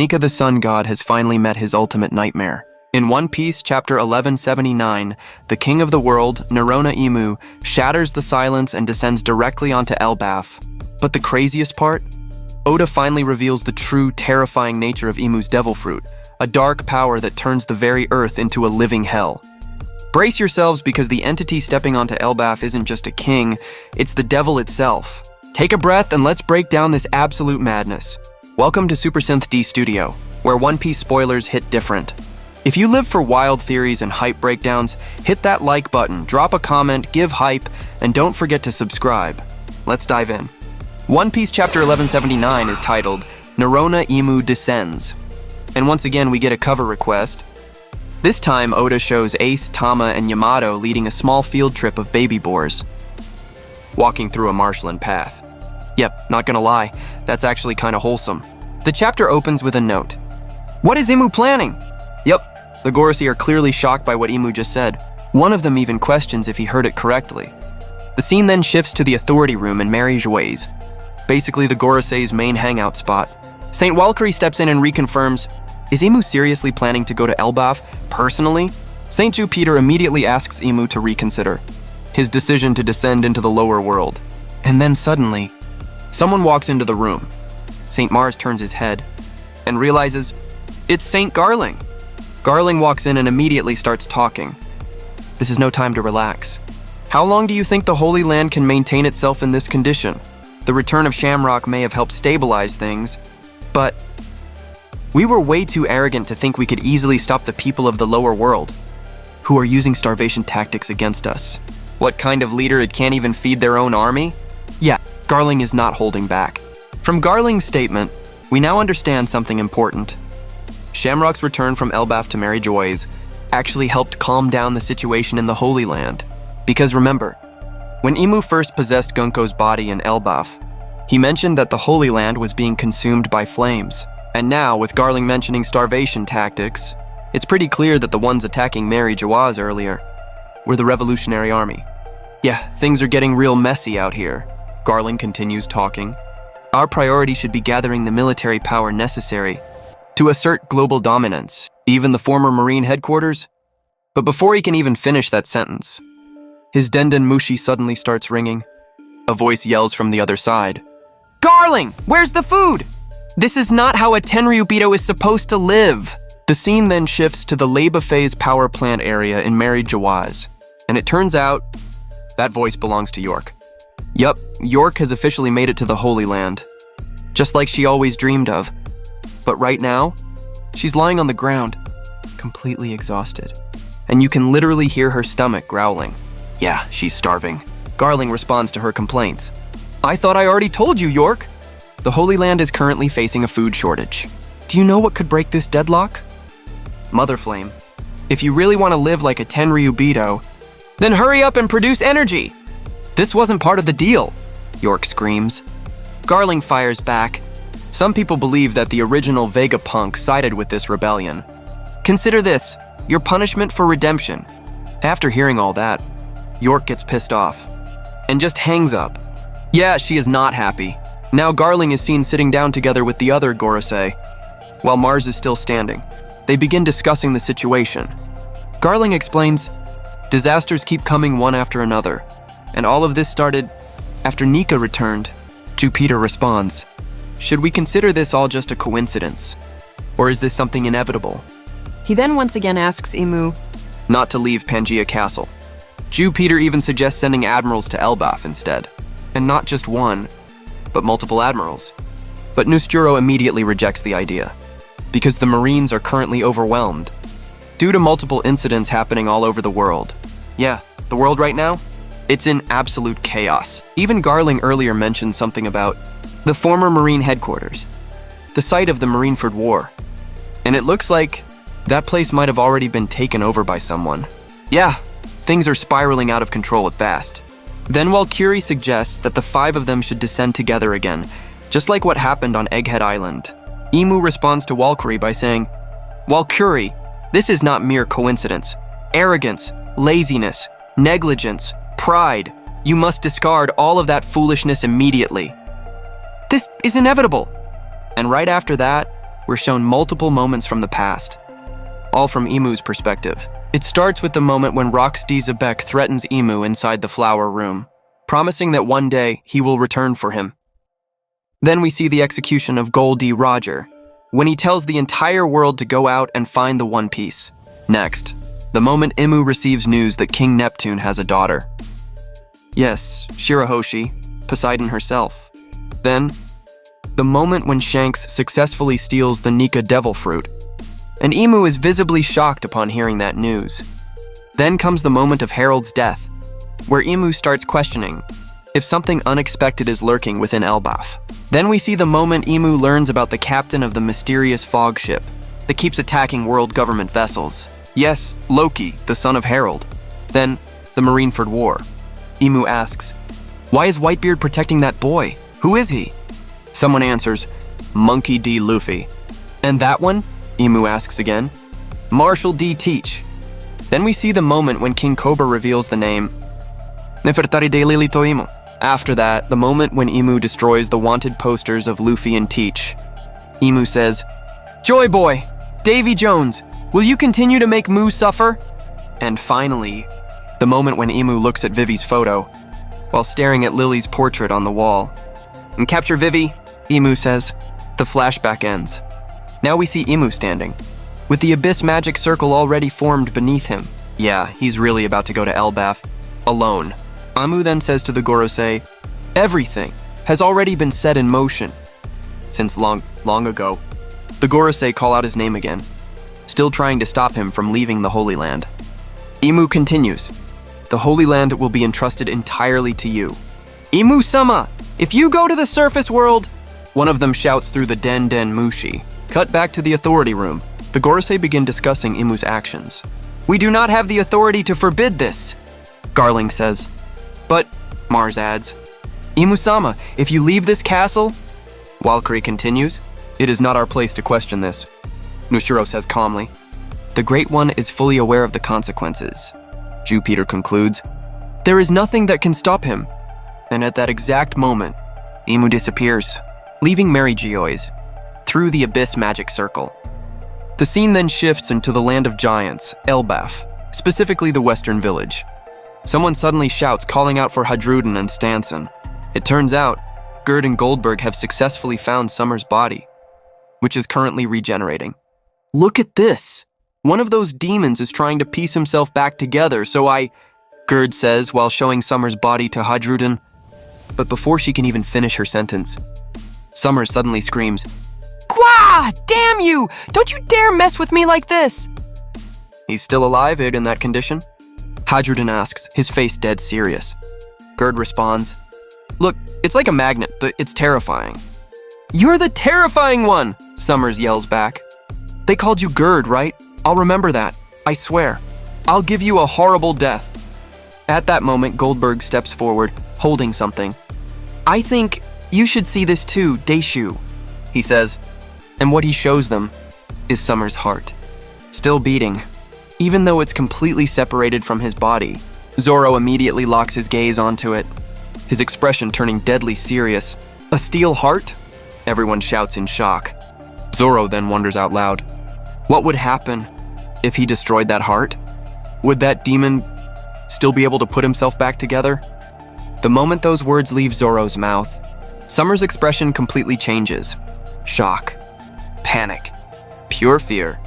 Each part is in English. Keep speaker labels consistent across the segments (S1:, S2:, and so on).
S1: Nika the sun god has finally met his ultimate nightmare. In One Piece, chapter 1179, the king of the world, Nerona Imu, shatters the silence and descends directly onto Elbaf. But the craziest part? Oda finally reveals the true, terrifying nature of Imu's devil fruit, a dark power that turns the very earth into a living hell. Brace yourselves, because the entity stepping onto Elbaf isn't just a king, it's the devil itself. Take a breath and let's break down this absolute madness. Welcome to Super Synth D Studio, where One Piece spoilers hit different. If you live for wild theories and hype breakdowns, hit that like button, drop a comment, give hype, and don't forget to subscribe. Let's dive in. One Piece chapter 1179 is titled, Nerona Imu Descends. And once again, we get a cover request. This time, Oda shows Ace, Tama, and Yamato leading a small field trip of baby boars, walking through a marshland path. Yep, not gonna lie, that's actually kinda wholesome. The chapter opens with a note. What is Imu planning? Yep, the Gorosei are clearly shocked by what Imu just said. One of them even questions if he heard it correctly. The scene then shifts to the authority room in Mary Jouet's, basically the Gorosei's main hangout spot. St. Walkyrie steps in and reconfirms, is Imu seriously planning to go to Elbaf personally? St. Jupiter immediately asks Imu to reconsider his decision to descend into the lower world. And then suddenly, someone walks into the room. St. Mars turns his head and realizes it's St. Garling. Garling walks in and immediately starts talking. This is no time to relax. How long do you think the Holy Land can maintain itself in this condition? The return of Shamrock may have helped stabilize things, but we were way too arrogant to think we could easily stop the people of the lower world, who are using starvation tactics against us. What kind of leader can't even feed their own army? Yeah, Garling is not holding back. From Garling's statement, we now understand something important. Shamrock's return from Elbaf to Mary Jouet's actually helped calm down the situation in the Holy Land. Because remember, when Imu first possessed Gunko's body in Elbaf, he mentioned that the Holy Land was being consumed by flames. And now, with Garling mentioning starvation tactics, it's pretty clear that the ones attacking Mary Jouet's earlier were the Revolutionary Army. Yeah, things are getting real messy out here. Garling continues talking. Our priority should be gathering the military power necessary to assert global dominance, even the former Marine headquarters. But before he can even finish that sentence, his Denden Mushi suddenly starts ringing. A voice yells from the other side, Garling, where's the food? This is not how a Tenryubito is supposed to live. The scene then shifts to the Leibafei's power plant area in Mary Jouet's, and it turns out that voice belongs to York. Yup, York has officially made it to the Holy Land, just like she always dreamed of. But right now, she's lying on the ground, completely exhausted. And you can literally hear her stomach growling. Yeah, she's starving. Garling responds to her complaints. I thought I already told you, York. The Holy Land is currently facing a food shortage. Do you know what could break this deadlock? Mother Flame, if you really want to live like a Tenryubito, then hurry up and produce energy. This wasn't part of the deal, York screams. Garling fires back. Some people believe that the original Vegapunk sided with this rebellion. Consider this, your punishment for redemption. After hearing all that, York gets pissed off and just hangs up. Yeah, she is not happy. Now Garling is seen sitting down together with the other Gorosei, while Mars is still standing. They begin discussing the situation. Garling explains, disasters keep coming one after another, and all of this started after Nika returned. Jupiter responds, should we consider this all just a coincidence? Or is this something inevitable?
S2: He then once again asks Imu
S1: not to leave Pangaea Castle. Jupiter even suggests sending admirals to Elbaf instead. And not just one, but multiple admirals. But Nusjuro immediately rejects the idea, because the Marines are currently overwhelmed, due to multiple incidents happening all over the world. Yeah, the world right now, it's in absolute chaos. Even Garling earlier mentioned something about the former Marine headquarters, the site of the Marineford War. And it looks like that place might have already been taken over by someone. Yeah, things are spiraling out of control at fast. Then Walkyrie suggests that the 5 of them should descend together again, just like what happened on Egghead Island. Imu responds to Walkyrie by saying, Walkyrie, this is not mere coincidence. Arrogance, laziness, negligence, pride. You must discard all of that foolishness immediately. This is inevitable. And right after that, we're shown multiple moments from the past, all from Imu's perspective. It starts with the moment when Rox D. Zebek threatens Imu inside the flower room, promising that one day he will return for him. Then we see the execution of Gol D. Roger, when he tells the entire world to go out and find the One Piece. Next, the moment Imu receives news that King Neptune has a daughter. Yes, Shirahoshi, Poseidon herself. Then, the moment when Shanks successfully steals the Nika Devil Fruit, and Imu is visibly shocked upon hearing that news. Then comes the moment of Harold's death, where Imu starts questioning if something unexpected is lurking within Elbaf. Then we see the moment Imu learns about the captain of the mysterious fog ship that keeps attacking world government vessels. Yes, Loki, the son of Harold. Then, the Marineford War. Imu asks, "Why is Whitebeard protecting that boy? Who is he?" Someone answers, "Monkey D. Luffy." "And that one?" Imu asks again. "Marshall D. Teach." Then we see the moment when King Cobra reveals the name Nefertari de Lilito Imu. After that, the moment when Imu destroys the wanted posters of Luffy and Teach. Imu says, "Joy Boy, Davy Jones, will you continue to make Mu suffer?" And finally, the moment when Imu looks at Vivi's photo while staring at Lily's portrait on the wall. "And capture Vivi," Imu says. The flashback ends. Now we see Imu standing, with the Abyss magic circle already formed beneath him. Yeah, he's really about to go to Elbaf, alone. Amu then says to the Gorosei, "Everything has already been set in motion." Since long ago, the Gorosei call out his name again, still trying to stop him from leaving the Holy Land. Imu continues, "The Holy Land will be entrusted entirely to you. Imu-sama, if you go to the surface world," one of them shouts through the Den Mushi. Cut back to the authority room. The Gorosei begin discussing Imu's actions. "We do not have the authority to forbid this," Garling says. "But," Mars adds, "Imu-sama, if you leave this castle," Walkyrie continues, "it is not our place to question this," Nushiro says calmly. "The Great One is fully aware of the consequences," Jupiter concludes. "There is nothing that can stop him." And at that exact moment, Imu disappears, leaving Mary Geoise through the Abyss magic circle. The scene then shifts into the land of giants, Elbaf, specifically the western village. Someone suddenly shouts, calling out for Hadruden and Stanson. It turns out, Gerd and Goldberg have successfully found Summer's body, which is currently regenerating. "Look at this! One of those demons is trying to piece himself back together, so Gerd says while showing Summer's body to Hadruden. But before she can even finish her sentence, Summer suddenly screams, "Qua! Damn you! Don't you dare mess with me like this!" "He's still alive, in that condition?" Hadruden asks, his face dead serious. Gerd responds, "Look, it's like a magnet, but it's terrifying." "You're the terrifying one!" Summers yells back. "They called you Gerd, right? I'll remember that. I swear. I'll give you a horrible death." At that moment, Goldberg steps forward, holding something. "I think you should see this too, Deishu," he says. And what he shows them is Summer's heart, still beating, even though it's completely separated from his body. Zoro immediately locks his gaze onto it, his expression turning deadly serious. "A steel heart?" Everyone shouts in shock. Zoro then wonders out loud, what would happen if he destroyed that heart? Would that demon still be able to put himself back together? The moment those words leave Zoro's mouth, Summer's expression completely changes. Shock, panic, pure fear.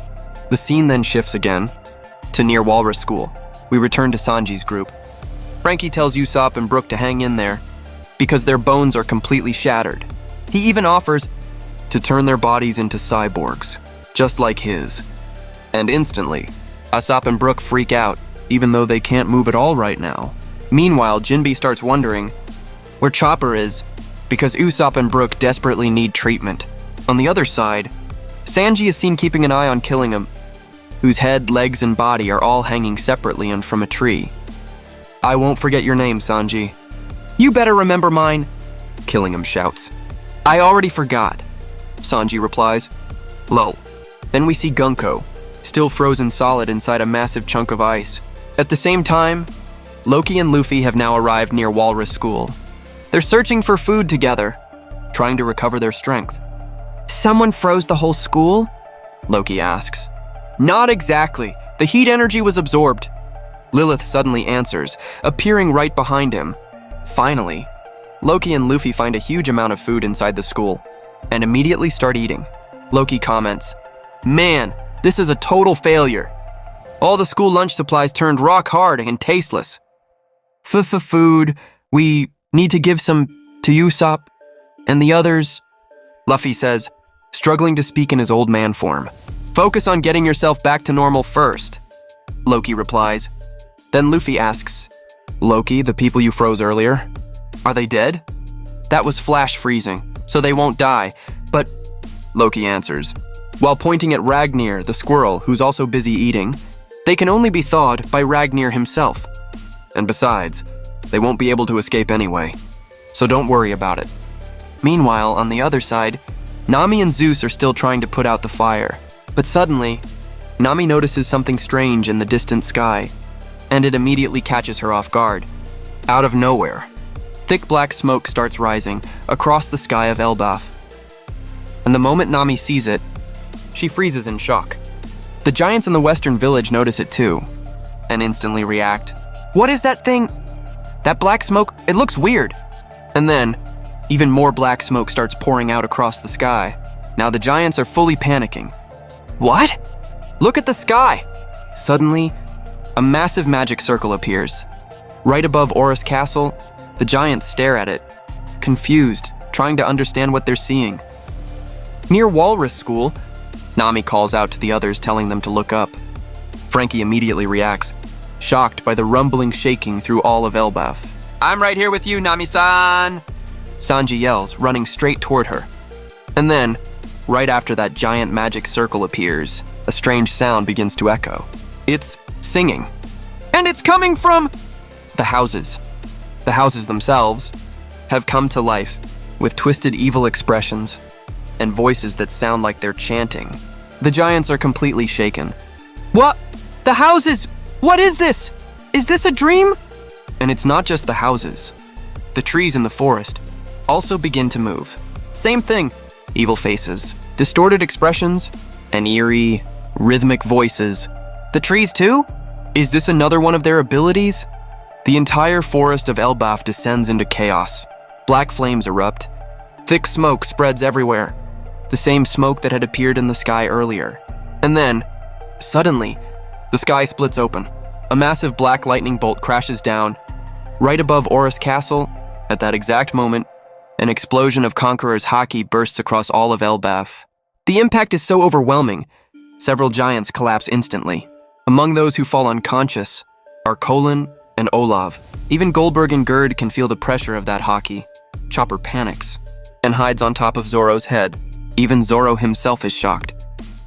S1: The scene then shifts again to near Walrus School. We return to Sanji's group. Frankie tells Usopp and Brook to hang in there because their bones are completely shattered. He even offers to turn their bodies into cyborgs, just like his. And instantly, Usopp and Brook freak out, even though they can't move at all right now. Meanwhile, Jinbe starts wondering where Chopper is because Usopp and Brook desperately need treatment. On the other side, Sanji is seen keeping an eye on Killingham, whose head, legs, and body are all hanging separately and from a tree. "I won't forget your name, Sanji." "You better remember mine," Killingham shouts. "I already forgot," Sanji replies. Lol. Then we see Gunko, still frozen solid inside a massive chunk of ice. At the same time, Loki and Luffy have now arrived near Walrus School. They're searching for food together, trying to recover their strength. Someone froze the whole school? Loki asks. Not exactly. The heat energy was absorbed. Lilith suddenly answers, appearing right behind him. Finally, Loki and Luffy find a huge amount of food inside the school and immediately start eating. Loki comments, Man, this is a total failure. All the school lunch supplies turned rock hard and tasteless. Food, we need to give some to Usopp and the others, Luffy says, struggling to speak in his old man form. Focus on getting yourself back to normal first, Loki replies. Then Luffy asks, Loki, the people you froze earlier, are they dead? That was flash freezing, so they won't die, but Loki answers, while pointing at Ragnir, the squirrel, who's also busy eating. They can only be thawed by Ragnir himself. And besides, they won't be able to escape anyway, so don't worry about it. Meanwhile, on the other side, Nami and Zeus are still trying to put out the fire, but suddenly, Nami notices something strange in the distant sky, and it immediately catches her off guard. Out of nowhere, thick black smoke starts rising across the sky of Elbaf. And the moment Nami sees it, she freezes in shock. The giants in the western village notice it too, and instantly react. What is that thing? That black smoke, it looks weird. And then, even more black smoke starts pouring out across the sky. Now the giants are fully panicking. What? Look at the sky! Suddenly, a massive magic circle appears. Right above Orus Castle, the giants stare at it, confused, trying to understand what they're seeing. Near Walrus School, Nami calls out to the others, telling them to look up. Frankie immediately reacts, shocked by the rumbling shaking through all of Elbaf. I'm right here with you, Nami-san! Sanji yells, running straight toward her. And then, right after that giant magic circle appears, a strange sound begins to echo. It's singing. And it's coming from the houses. The houses themselves have come to life with twisted evil expressions and voices that sound like they're chanting. The giants are completely shaken. What? The houses! What is this? Is this a dream? And it's not just the houses. The trees in the forest also begin to move. Same thing. Evil faces, distorted expressions, and eerie, rhythmic voices. The trees too? Is this another one of their abilities? The entire forest of Elbaf descends into chaos. Black flames erupt. Thick smoke spreads everywhere. The same smoke that had appeared in the sky earlier. And then, suddenly, the sky splits open. A massive black lightning bolt crashes down. Right above Orus Castle, at that exact moment, an explosion of Conqueror's Haki bursts across all of Elbaf. The impact is so overwhelming, several giants collapse instantly. Among those who fall unconscious are Colin and Olav. Even Goldberg and Gerd can feel the pressure of that Haki. Chopper panics and hides on top of Zoro's head. Even Zoro himself is shocked,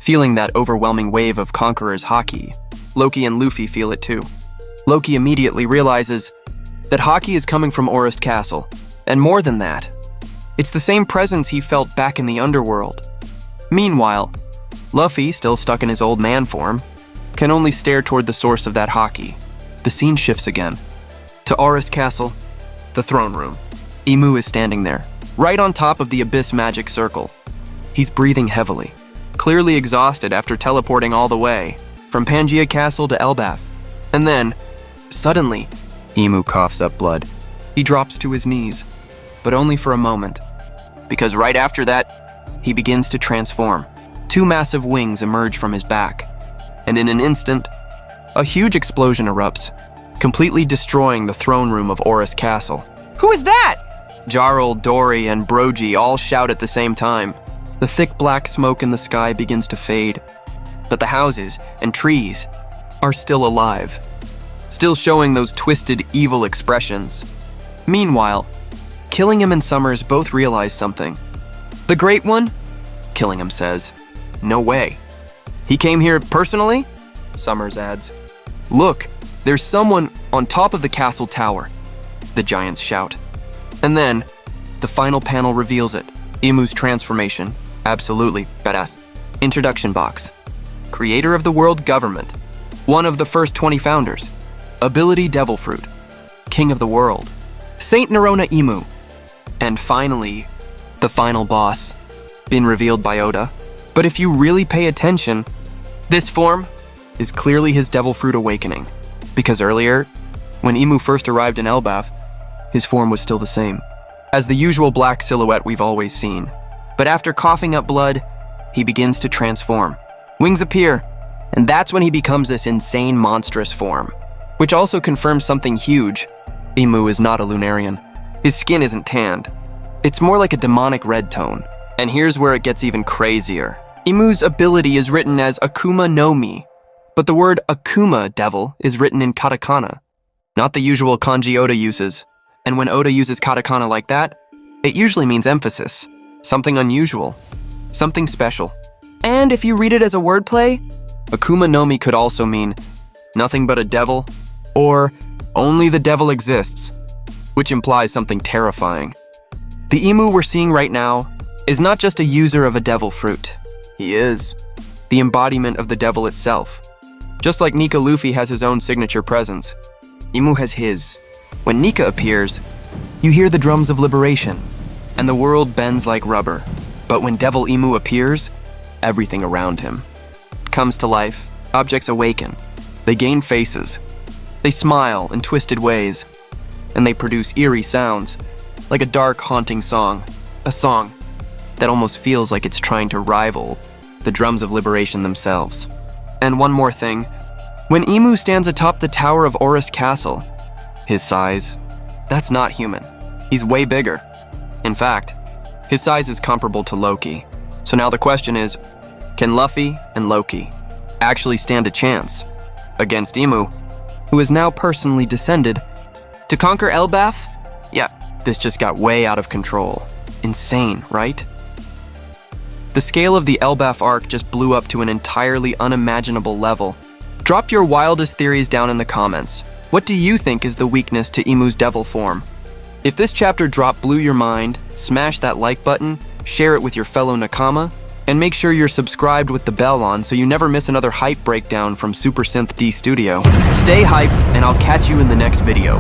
S1: feeling that overwhelming wave of Conqueror's Haki. Loki and Luffy feel it too. Loki immediately realizes that Haki is coming from Orus Castle, and more than that, it's the same presence he felt back in the underworld. Meanwhile, Luffy, still stuck in his old man form, can only stare toward the source of that Haki. The scene shifts again. To Orus Castle, the throne room. Imu is standing there, right on top of the Abyss magic circle. He's breathing heavily, clearly exhausted after teleporting all the way from Pangaea Castle to Elbaf. And then, suddenly, Imu coughs up blood. He drops to his knees, but only for a moment, because right after that, he begins to transform. Two massive wings emerge from his back, and in an instant, a huge explosion erupts, completely destroying the throne room of Orus Castle. Who is that? Jarl, Dory, and Brogy all shout at the same time. The thick black smoke in the sky begins to fade, but the houses and trees are still alive, still showing those twisted, evil expressions. Meanwhile, Killingham and Summers both realize something. The Great One? Killingham says. No way. He came here personally? Summers adds. Look, there's someone on top of the castle tower, the giants shout. And then, the final panel reveals it. Imu's transformation. Absolutely badass. Introduction box. Creator of the world government. One of the first 20 founders. Ability Devil Fruit. King of the world. Saint Nerona Imu. And finally, the final boss. been revealed by Oda. But if you really pay attention, this form is clearly his devil fruit awakening. Because earlier, when Imu first arrived in Elbaf, his form was still the same, as the usual black silhouette we've always seen. But after coughing up blood, he begins to transform. Wings appear, and that's when he becomes this insane monstrous form, which also confirms something huge. Imu is not a Lunarian. His skin isn't tanned. It's more like a demonic red tone. And here's where it gets even crazier. Imu's ability is written as AKUMA no Mi, but the word Akuma devil is written in katakana, not the usual kanji Oda uses. And when Oda uses katakana like that, it usually means emphasis, something unusual, something special. And if you read it as a wordplay, Akuma no Mi could also mean nothing but a devil, or only the devil exists, which implies something terrifying. The Imu we're seeing right now is not just a user of a devil fruit. He is the embodiment of the devil itself. Just like Nika Luffy has his own signature presence, Imu has his. When Nika appears, you hear the drums of liberation, and the world bends like rubber. But when Devil Imu appears, everything around him comes to life. Objects awaken. They gain faces. They smile in twisted ways, and they produce eerie sounds, like a dark, haunting song. A song that almost feels like it's trying to rival the drums of liberation themselves. And one more thing. When Imu stands atop the tower of Orist Castle, his size, that's not human. He's way bigger. In fact, his size is comparable to Loki. So now the question is, can Luffy and Loki actually stand a chance against Imu, who is now personally descended to conquer Elbaf? Yeah, this just got way out of control. Insane, right? The scale of the Elbaf arc just blew up to an entirely unimaginable level. Drop your wildest theories down in the comments. What do you think is the weakness to Imu's devil form? If this chapter drop blew your mind, smash that like button, share it with your fellow Nakama, and make sure you're subscribed with the bell on so you never miss another hype breakdown from Super Synth D Studio. Stay hyped, and I'll catch you in the next video.